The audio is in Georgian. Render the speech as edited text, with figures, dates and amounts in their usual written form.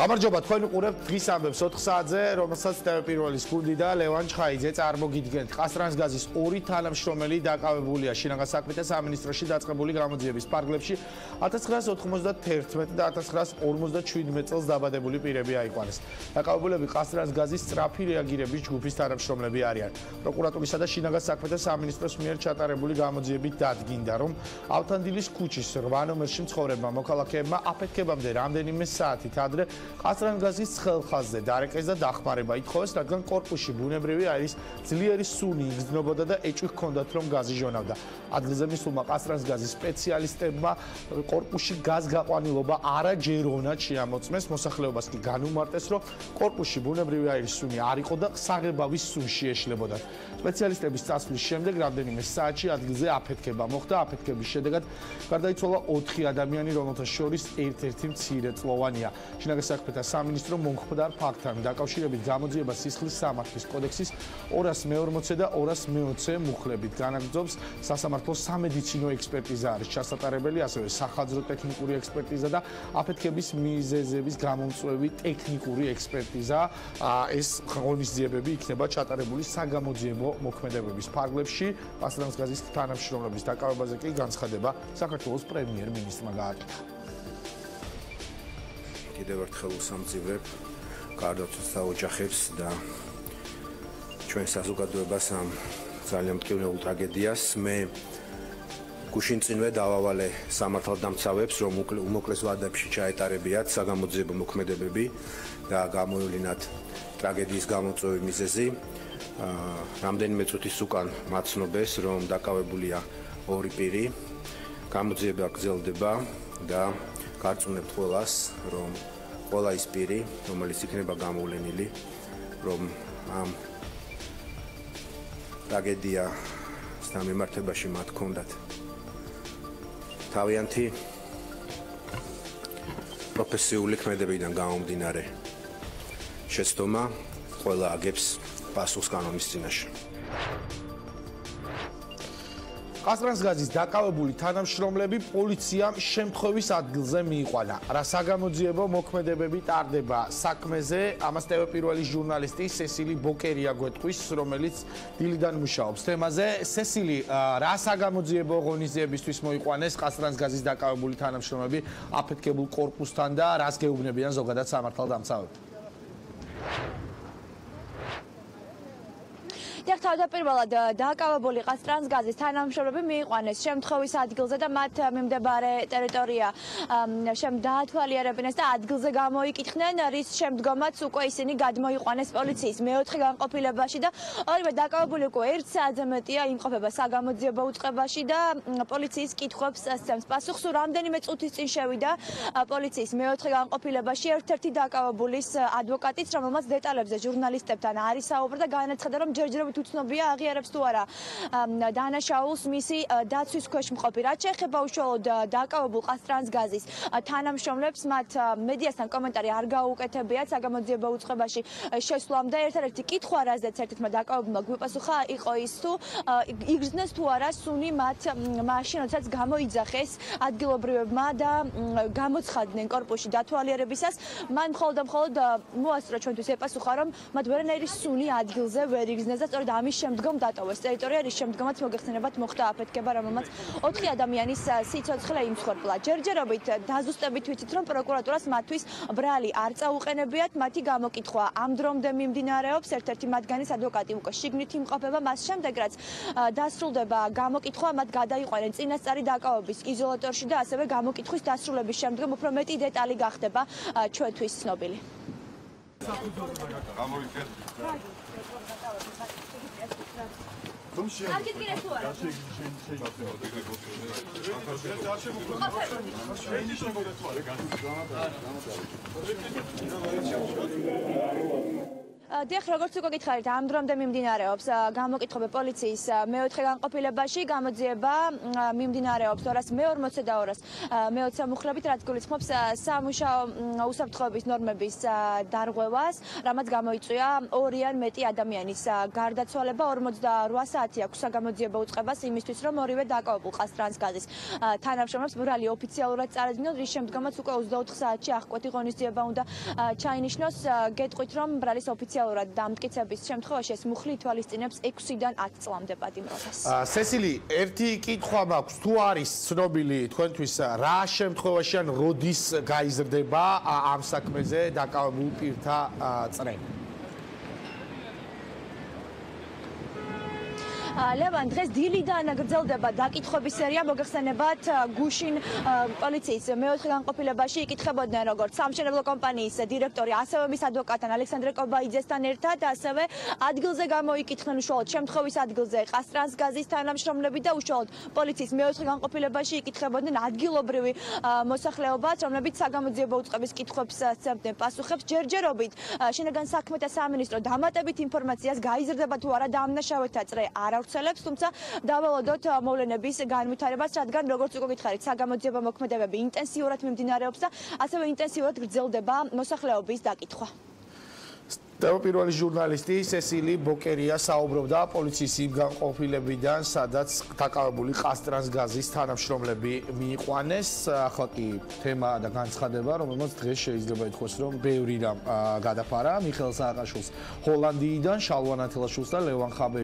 გამარჯობა, თქვენ უყურებთ დღის ამბებს 4 საათზე, რომელსაც ტელეპირველის გუნდი და ლევან ჩხაიძე წარმოგიდგენთ. ყაზტრანსგაზის ორი თანამშრომელი დაკავებულია შინაგან საქმეთა სამინისტროში დაწყებული გამოძიების ფარგლებში 1991 და 1957 წელს დაბადებული პირები აიყვანეს. დაკავებულები ყაზტრანსგაზის სწრაფი რეაგირების ჯგუფის თანამშრომლები არიან. პროკურატურისა და შინაგან საქმეთა სამინისტროს მიერ ჩატარებული გამოძიებით დადგინდა, რომ ავთანდილის ქუჩის 8 ნომერში მცხოვრებმა მოქალაქეებმა აფეთქებამდე რამდენიმე საათით ადრე ყაზტრანსგაზის ცხელხაზზე დარეკეს და დახმარება ითხოვეს, რადგან კორპუსში ბუნებრივი არის ძლიერი სუნი იგრძნობოდა და ეჭვი ჰქონდათ, რომ გაზი ჟონავდა. ადგილზე მისულმა ყაზტრანსგაზის სპეციალისტებმა კორპუსში გაზგაყვანილობა არაჯეროვნად შეამოწმეს, მოსახლეობას კი განუმარტეს, რომ კორპუსში ბუნებრივი არის სუნი არ იყო და საღებავის სუნში ეშლებოდა. სპეციალისტების წასვლის შემდეგ რამდენიმე საათში ადგილზე აფეთქება მოხდა. აფეთქების შედეგად გარდაიცვალა 4 ადამიანი, რომელთა შორის ერთ-ერთი მცირეწლოვანია. შინაგან საქმეთა სამინისტრო მომხდარ ფაქტთან დაკავშირებით გამოძიებას სისხლის სამართლის კოდექსის 240 და 220 მუხლებით განაგრძობს. სასამართლოს სამედიცინო ექსპერტიზა არის ჩასატარებელი, ასევე სახაძრო ტექნიკური ექსპერტიზა და აფეთქების მიზეზების გამომწვევი ტექნიკური ექსპერტიზა. ეს ღონისძიებები იქნება ჩატარებული საგამოძიებო მოქმედებების ფარგლებში. ყაზტრანსგაზის თანამშრომლების დაკავებაზე კი განცხადება საქართველოს პრემიერ-მინისტრმა გააკეთა. კიდევ ერთხელ უსამძიმრებ გარდაცვალ საოჯახებს და ჩვენ საზოგადოებას ამ ძალიან მტკივნეულ ტრაგედიას. მე გუშინწინვე დავავალე სამართალდამცავებს, რომ უმოკლეს ვადებში ჩაეტარებიათ საგამოძიებო მოქმედებები და გამოევლინათ ტრაგედიის გამოწვევი მიზეზი. რამდენიმე წუთის უკან მაცნობეს, რომ დაკავებულია 2 პირი. გამოძიება გრძელდება და გარწმუნებთ ყველას, რომ ყველა ის პირი, რომელიც იქნება გამოვლენილი, რომ ამ ტრაგედიასთან მიმართებაში მათ ჰქონდათ თავიანთი პროფესიული ქმედებიდან გამომდინარე შეცდომა, ყველა აგებს პასუხს კანონის წინაშე. ყაზტრანსგაზის დაკავებული თანამშრომლები პოლიციამ შემთხვევის ადგილზე მიიყვანა. რა საგამოძიებო მოქმედებები ტარდება საქმეზე, ამას ტელეპირველის ჟურნალისტი სესილი ბოკერია გვეტყვის, რომელიც დილიდან მუშაობს თემაზე. სესილი, რა საგამოძიებო ღონისძიებისთვის მოიყვანეს ყაზტრანსგაზის დაკავებული თანამშრომლები აფეთქებულ კორპუსთან და რას გეუბნებიან ზოგადად სამართალდამცავები? თავდაპირველად დაკავებული ყაზტრანსგაზის თანამშრომლები მიიყვანეს შემთხვევის ადგილზე და მათ მიმდებარე ტერიტორია დაათვალიერებინეს და ადგილზე გამოიკითხნენ, რის შემდგომაც უკვე ისინი გადმოიყვანეს პოლიციის მეოთხე განყოფილებაში და ორივე დაკავებული უკვე 1 საათზე მეტია იმყოფება საგამოძიებო უწყებაში და პოლიციის კითხვებს სცემს პასუხს. რამდენიმე წუთის წინ შევიდა პოლიციის მეოთხე განყოფილებაში ერთ-ერთი დაკავებულის ადვოკატიც, რომელმაც დეტალებზე ჟურნალისტებთან არის საუბარი და განაცხადა, რომ ჯერჯერობით უცნობია აღიარებს თუ არა დანაშაულს მისი დაცვის ქვეშ მყოფი. რაც შეეხება უშუალოდ დაკავებულ ყაზტრანსგაზის თანამშრომლებს, მათ მედიასთან კომენტარი არ გაუუკეთებიათ საგამოძიებო უწყებაში შესვლამდე. ერთადერთი კითხვა, რაზეც ერთ-ერთმა დაკავებულმა გვიპასუხა, იყო ის თუ იგრძნეს თუ არა სუნი მათ მაშინ, როდესაც გამოიძახეს ადგილობრივებმა და გამოცხადდნენ კორპუსში დათვალიერებისას. მან მხოლოდ მოასწრო ჩვენთვის ეპასუხა, რომ მათ ვერანაირი სუნი ადგილზე ვერ იგრძნეს და სწორედ ამის შემდგომ დატოვეს ტერიტორია, რის შემდგომაც მოგეხსენებათ მოხდა აფეთქება, რომელმაც 4 ადამიანის სიცოცხლე იმსხვერპლა. ჯერჯერობით დაზუსტებით ვიცით, რომ პროკურატურას მათთვის ბრალი არ წაუყენებიათ, მათი გამოკითხვა ამ დრომდე მიმდინარეობს. ერთ-ერთი მათგანის ადვოკატი უკვე შიგნით იმყოფება, მას შემდეგ რაც დასრულდება გამოკითხვა, მათ გადაიყვანენ წინასწარი დაკავების იზოლატორში და ასევე გამოკითხვის დასრულების შემდგომ უფრო მეტი დეტალი გახდება ჩვენთვის ცნობილი. დიახ, როგორც უკვე გითხარით, ამ დრომდე მიმდინარეობს გამოკითხები პოლიციის მეოთხე განყოფილებაში, გამოძიება მიმდინარეობს 2:42 და 2:20 მუხლებით, რაც გულისხმობს სამუშაო უსაფრთხოების ნორმების დარღვევას, რამაც გამოიწვია 2 ან მეტი ადამიანის გარდაცვალება. 48 საათი აქვს საგამოძიებო უწყებას იმისთვის, რომ ორივე დაკავებულ ყაზტრანსგაზის თანამშრომლებს ბრალი ოფიციალურად წარადგინონ, რის შემდგომაც უკვე 24 საათში აღკვეთი ღონისძიება უნდა ჩაინიშნოს. გეტყვით, რომ ბრალის ოფიციალურად დამტკიცების შემთხვევაში ეს მუხლი ითვალისწინებს 6-დან 10 წლამდე პატიმრობას. სესილი, ერთი კითხვა მაქვს, თუ არის ცნობილი თქვენთვის რა შემთხვევაში ან როდის გაიზრდება ამ საქმეზე დაკავებულ პირთა წრე? ლევან, დღეს დილიდან გრძელდება დაკითხვების სერია. მოგეხსენებათ, გუშინ პოლიციის მეოთხე განყოფილებაში იკითხებოდნენ როგორც სამშენებლო კომპანიის დირექტორი, ასევე მის ადვოკატთან ალექსანდრე კობაიძესთან ერთად, ასევე ადგილზე გამოიკითხნენ უშუალოდ შემთხვევის ადგილზე ყაზტრანსგაზის თანამშრომლები და უშუალოდ პოლიციის მეოთხე განყოფილებაში იკითხებოდნენ ადგილობრივი მოსახლეობაც, რომლებიც საგამოძიებო უწყების კითხვებს სცემდნენ პასუხებს. ჯერჯერობით შინაგან საქმეთა სამინისტრო დამატებით ინფორმაციას გაიზრდება თუ არა დამნაშავეთა წრე არ ავრცელებს, თუმცა დავალოდოთ მოვლენების განვითარებას, რადგან როგორც უკვე გითხარით, საგამოძიებო მოქმედებები ინტენსიურად მიმდინარეობს და ასევე ინტენსიურად გრძელდება მოსახლეობის დაკითხვა. პირველი ჟურნალისტი სესილი ბოკერია საუბრობდა პოლიციის იმ განყოფილებიდან, სადაც დაკავებული ყაზტრანსგაზის თანამშრომლები მიიყვანეს. ახლა კი თემა და განცხადება, რომელმაც დღეს შეიძლება ითქვას, რომ ბევრი რამ გადაფარა. მიხეილ სააკაშვილს ჰოლანდიიდან, შალვა ნათელაშვილს და ლევან ხაბე